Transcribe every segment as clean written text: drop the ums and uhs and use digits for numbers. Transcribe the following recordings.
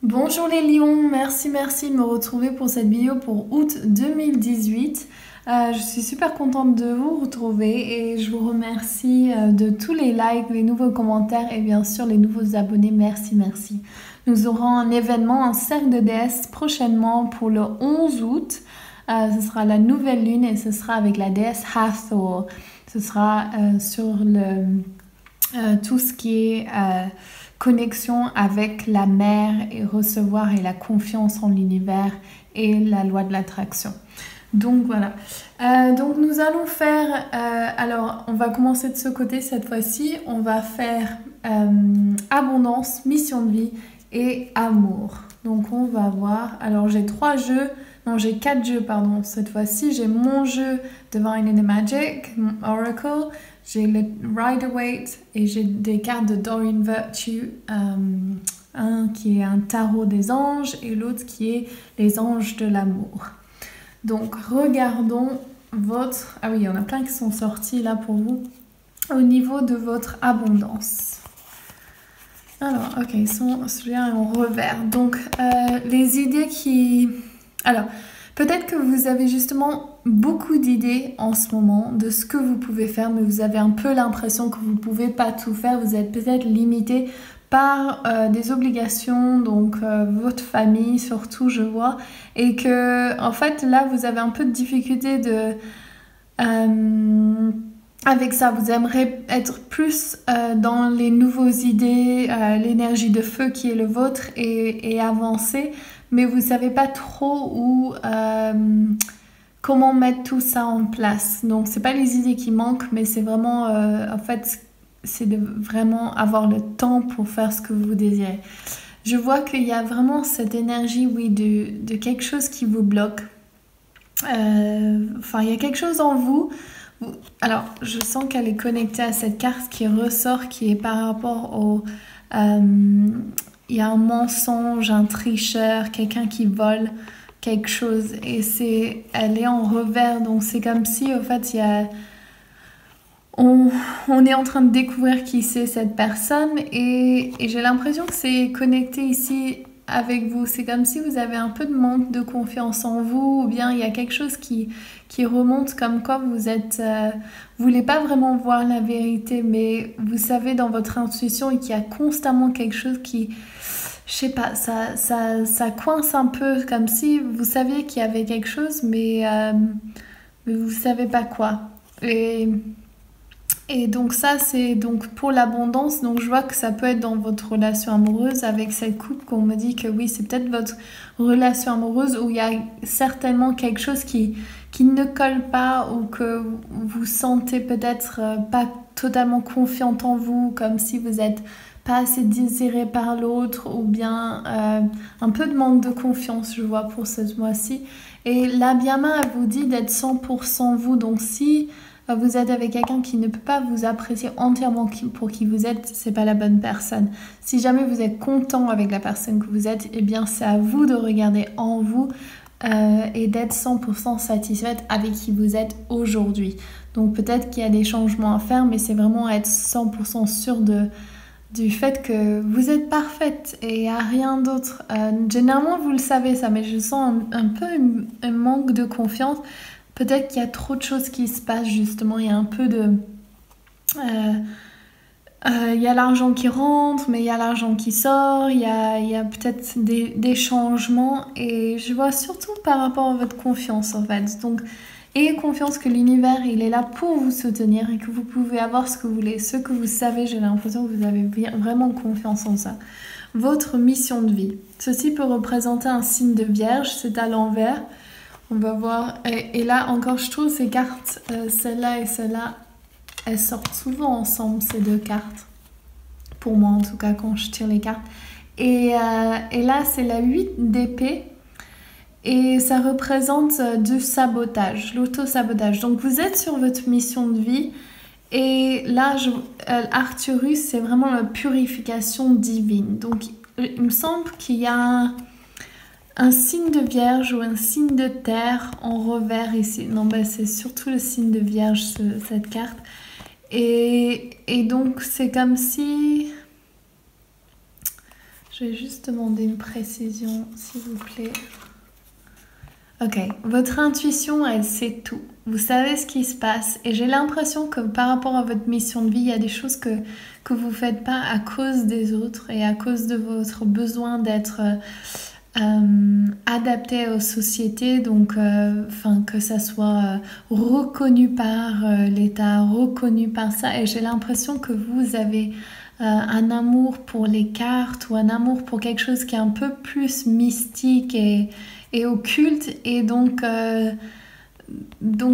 Bonjour les lions, merci de me retrouver pour cette vidéo pour août 2018. Je suis super contente de vous retrouver et je vous remercie de tous les likes, les nouveaux commentaires et bien sûr les nouveaux abonnés. Merci. Nous aurons un événement, un cercle de déesses prochainement pour le 11 août. Ce sera la nouvelle lune et ce sera avec la déesse Hathor. Ce sera sur tout ce qui est connexion avec la mer et recevoir et la confiance en l'univers et la loi de l'attraction. Donc voilà. Donc nous allons faire, alors on va commencer de ce côté cette fois-ci, on va faire abondance, mission de vie et amour. Donc on va voir, alors j'ai 4 jeux pardon cette fois-ci. J'ai mon jeu Divine in the Magic, Oracle, j'ai le Rider-Waite et j'ai des cartes de Doreen Virtue, un qui est un tarot des anges et l'autre qui est les anges de l'amour. Donc regardons votre... Ah oui, il y en a plein qui sont sortis là pour vous. Au niveau de votre abondance. Alors, ok, celui-là est en revers. Donc, les idées qui... Alors, peut-être que vous avez justement beaucoup d'idées en ce moment de ce que vous pouvez faire, mais vous avez un peu l'impression que vous ne pouvez pas tout faire. Vous êtes peut-être limité par des obligations, donc votre famille surtout, je vois. Et que, en fait, là, vous avez un peu de difficulté avec ça, vous aimeriez être plus dans les nouvelles idées, l'énergie de feu qui est le vôtre et avancer, mais vous ne savez pas trop où, comment mettre tout ça en place. Donc, ce n'est pas les idées qui manquent, mais c'est vraiment, en fait, c'est de vraiment avoir le temps pour faire ce que vous désirez. Je vois qu'il y a vraiment cette énergie, oui, de quelque chose qui vous bloque. Enfin, il y a quelque chose en vous. Alors, je sens qu'elle est connectée à cette carte qui ressort, qui est par rapport au... il y a un mensonge, un tricheur, quelqu'un qui vole quelque chose. Et elle est en revers, donc c'est comme si, au fait, on est en train de découvrir qui c'est cette personne. Et j'ai l'impression que c'est connecté ici avec vous. C'est comme si vous avez un peu de manque de confiance en vous, ou bien il y a quelque chose qui remonte comme quoi vous voulez pas vraiment voir la vérité, mais vous savez dans votre intuition qu'il y a constamment quelque chose qui, je sais pas, ça coince un peu, comme si vous saviez qu'il y avait quelque chose, mais vous savez pas quoi. Et donc ça, c'est donc pour l'abondance. Donc je vois que ça peut être dans votre relation amoureuse avec cette couple qu'on me dit que oui, c'est peut-être votre relation amoureuse où il y a certainement quelque chose qui ne colle pas ou que vous sentez peut-être pas totalement confiante en vous, comme si vous êtes pas assez désiré par l'autre ou bien un peu de manque de confiance, je vois, pour ce mois-ci. Et la Biama, elle vous dit d'être 100% vous. Donc si vous êtes avec quelqu'un qui ne peut pas vous apprécier entièrement pour qui vous êtes, c'est pas la bonne personne. Si jamais vous êtes content avec la personne que vous êtes, eh bien c'est à vous de regarder en vous et d'être 100% satisfaite avec qui vous êtes aujourd'hui. Donc peut-être qu'il y a des changements à faire, mais c'est vraiment être 100% sûr du fait que vous êtes parfaite et il n'y a rien d'autre. Généralement, vous le savez ça, mais je sens un peu un manque de confiance. Peut-être qu'il y a trop de choses qui se passent justement, il y a un peu de... il y a l'argent qui rentre, mais il y a l'argent qui sort, il y a peut-être des changements et je vois surtout par rapport à votre confiance en fait. Donc, ayez confiance que l'univers, il est là pour vous soutenir et que vous pouvez avoir ce que vous voulez. Ce que vous savez, j'ai l'impression que vous avez vraiment confiance en ça. Votre mission de vie. Ceci peut représenter un signe de vierge, c'est à l'envers. On va voir. Et là, encore, je trouve ces cartes, celle-là et celle-là, elles sortent souvent ensemble, ces deux cartes. Pour moi, en tout cas, quand je tire les cartes. Et là, c'est la 8 d'épée. Et ça représente du sabotage, l'auto-sabotage. Donc, vous êtes sur votre mission de vie. Et là, Arcturus, c'est vraiment la purification divine. Donc, il me semble qu'il y a un signe de vierge ou un signe de terre en revers ici. Non, bah, c'est surtout le signe de vierge, cette carte. Et donc, c'est comme si... Je vais juste demander une précision, s'il vous plaît. Ok, votre intuition, elle sait tout. Vous savez ce qui se passe. Et j'ai l'impression que par rapport à votre mission de vie, il y a des choses que vous ne faites pas à cause des autres et à cause de votre besoin d'être adapté aux sociétés. Donc, que ça soit reconnu par l'État, reconnu par ça. Et j'ai l'impression que vous avez un amour pour les cartes ou un amour pour quelque chose qui est un peu plus mystique et occulte, et donc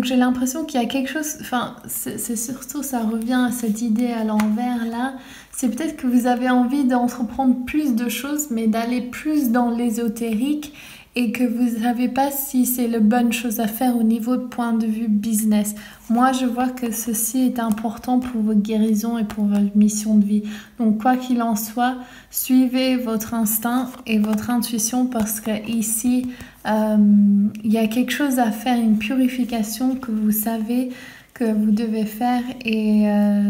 j'ai l'impression qu'il y a quelque chose, enfin c'est surtout, ça revient à cette idée à l'envers là, c'est peut-être que vous avez envie d'entreprendre plus de choses mais d'aller plus dans l'ésotérique et que vous ne savez pas si c'est la bonne chose à faire au niveau de point de vue business. Moi, je vois que ceci est important pour votre guérison et pour votre mission de vie. Donc, quoi qu'il en soit, suivez votre instinct et votre intuition parce qu'ici, il y a quelque chose à faire, une purification que vous savez que vous devez faire, et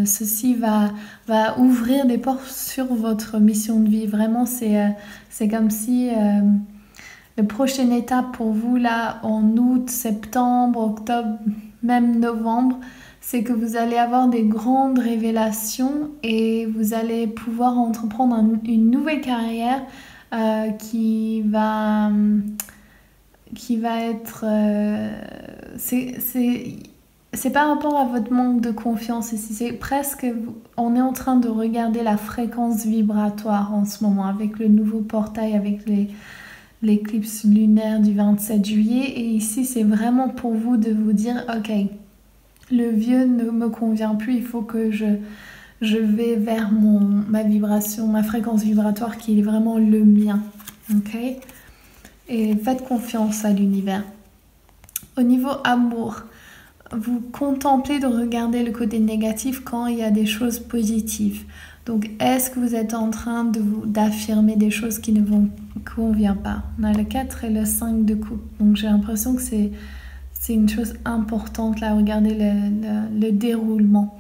ceci va ouvrir des portes sur votre mission de vie. Vraiment, c'est comme si... la prochaine étape pour vous, là, en août, septembre, octobre, même novembre, c'est que vous allez avoir des grandes révélations et vous allez pouvoir entreprendre une nouvelle carrière qui va être... c'est par rapport à votre manque de confiance ici. C'est presque... On est en train de regarder la fréquence vibratoire en ce moment avec le nouveau portail, avec l'éclipse lunaire du 27 juillet. Et ici, c'est vraiment pour vous de vous dire, ok, le vieux ne me convient plus, il faut que je vais vers ma vibration, ma fréquence vibratoire qui est vraiment le mien. Ok? Et faites confiance à l'univers. Au niveau amour, vous contemplez de regarder le côté négatif quand il y a des choses positives. Donc, est-ce que vous êtes en train d'affirmer des choses qui ne vous conviennent pas? On a le 4 et le 5 de coupe. Donc, j'ai l'impression que c'est une chose importante, là, regardez le déroulement.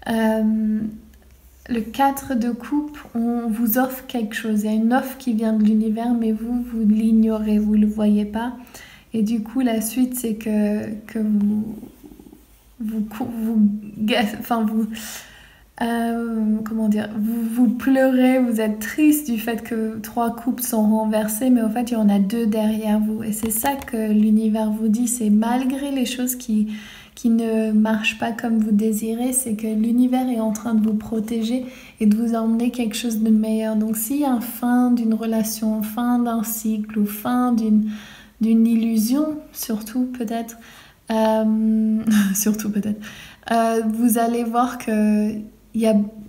Le 4 de coupe, on vous offre quelque chose. Il y a une offre qui vient de l'univers, mais vous l'ignorez, vous ne le voyez pas. Et du coup, la suite, c'est que vous pleurez, vous êtes triste du fait que 3 coupes sont renversées, mais en fait il y en a 2 derrière vous. Et c'est ça que l'univers vous dit, c'est malgré les choses qui ne marchent pas comme vous désirez, c'est que l'univers est en train de vous protéger et de vous emmener quelque chose de meilleur. Donc s'il y a une fin d'une relation, fin d'un cycle ou fin d'une illusion, surtout peut-être, vous allez voir que il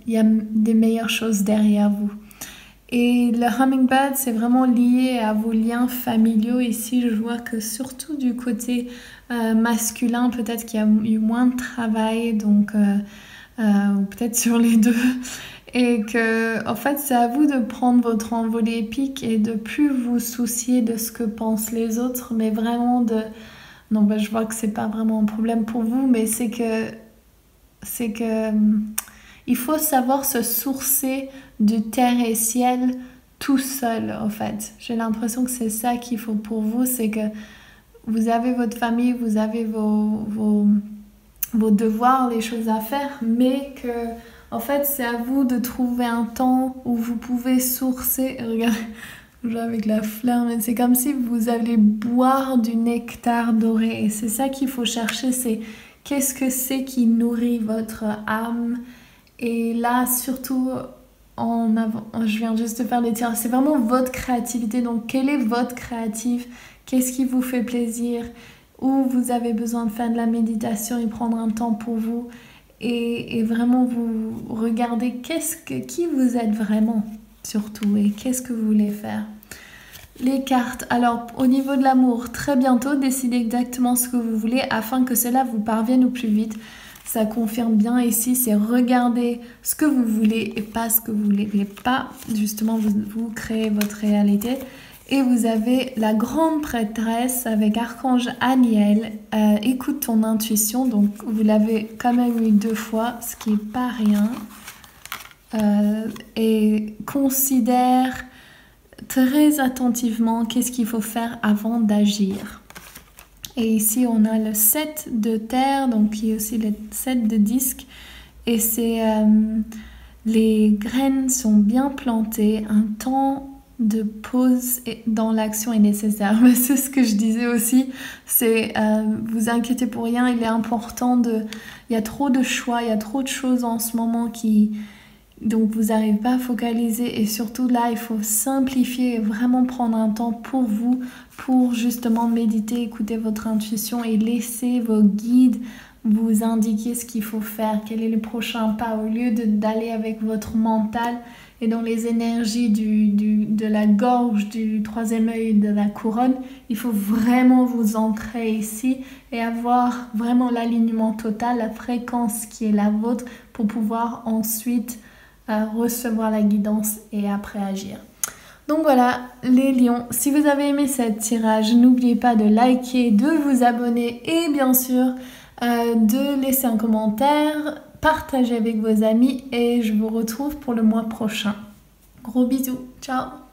y a des meilleures choses derrière vous. Et le hummingbird, c'est vraiment lié à vos liens familiaux. Ici, je vois que surtout du côté masculin, peut-être qu'il y a eu moins de travail, donc ou peut-être sur les deux. Et que, en fait, c'est à vous de prendre votre envolée épique et de plus vous soucier de ce que pensent les autres, mais vraiment de... Non, je vois que c'est pas vraiment un problème pour vous, mais c'est que il faut savoir se sourcer de terre et ciel tout seul, en fait. J'ai l'impression que c'est ça qu'il faut pour vous, c'est que vous avez votre famille, vous avez vos devoirs, les choses à faire, mais que, en fait, c'est à vous de trouver un temps où vous pouvez sourcer. Regardez, avec la fleur, mais c'est comme si vous allez boire du nectar doré. Et c'est ça qu'il faut chercher, c'est qu'est-ce que c'est qui nourrit votre âme. Et là, surtout, je viens juste de faire les tirs, c'est vraiment votre créativité. Donc, quelle est votre créative? Qu'est-ce qui vous fait plaisir? Où vous avez besoin de faire de la méditation et prendre un temps pour vous. Et vraiment, vous regardez qui vous êtes vraiment, surtout, et qu'est-ce que vous voulez faire. Les cartes. Alors, au niveau de l'amour, très bientôt, décidez exactement ce que vous voulez afin que cela vous parvienne au plus vite. Ça confirme bien ici, c'est regarder ce que vous voulez et pas ce que vous voulez pas. Justement, vous créez votre réalité. Et vous avez la grande prêtresse avec Archange Aniel. Écoute ton intuition. Donc, vous l'avez quand même eu 2 fois, ce qui n'est pas rien. Et considère très attentivement qu'est-ce qu'il faut faire avant d'agir. Et ici, on a le 7 de terre, donc il y a aussi le 7 de disque. Et c'est les graines sont bien plantées, un temps de pause dans l'action est nécessaire. Mais c'est ce que je disais aussi, c'est vous inquiétez pour rien, il est important il y a trop de choix, il y a trop de choses en ce moment donc vous n'arrivez pas à focaliser et surtout là il faut simplifier et vraiment prendre un temps pour vous, pour justement méditer, écouter votre intuition et laisser vos guides vous indiquer ce qu'il faut faire, quel est le prochain pas, au lieu d'aller avec votre mental et dans les énergies de la gorge, du troisième œil, de la couronne. Il faut vraiment vous ancrer ici et avoir vraiment l'alignement total, la fréquence qui est la vôtre pour pouvoir ensuite recevoir la guidance et après agir. Donc voilà les lions, si vous avez aimé cette tirage, n'oubliez pas de liker, de vous abonner et bien sûr de laisser un commentaire, partager avec vos amis et je vous retrouve pour le mois prochain. Gros bisous, ciao!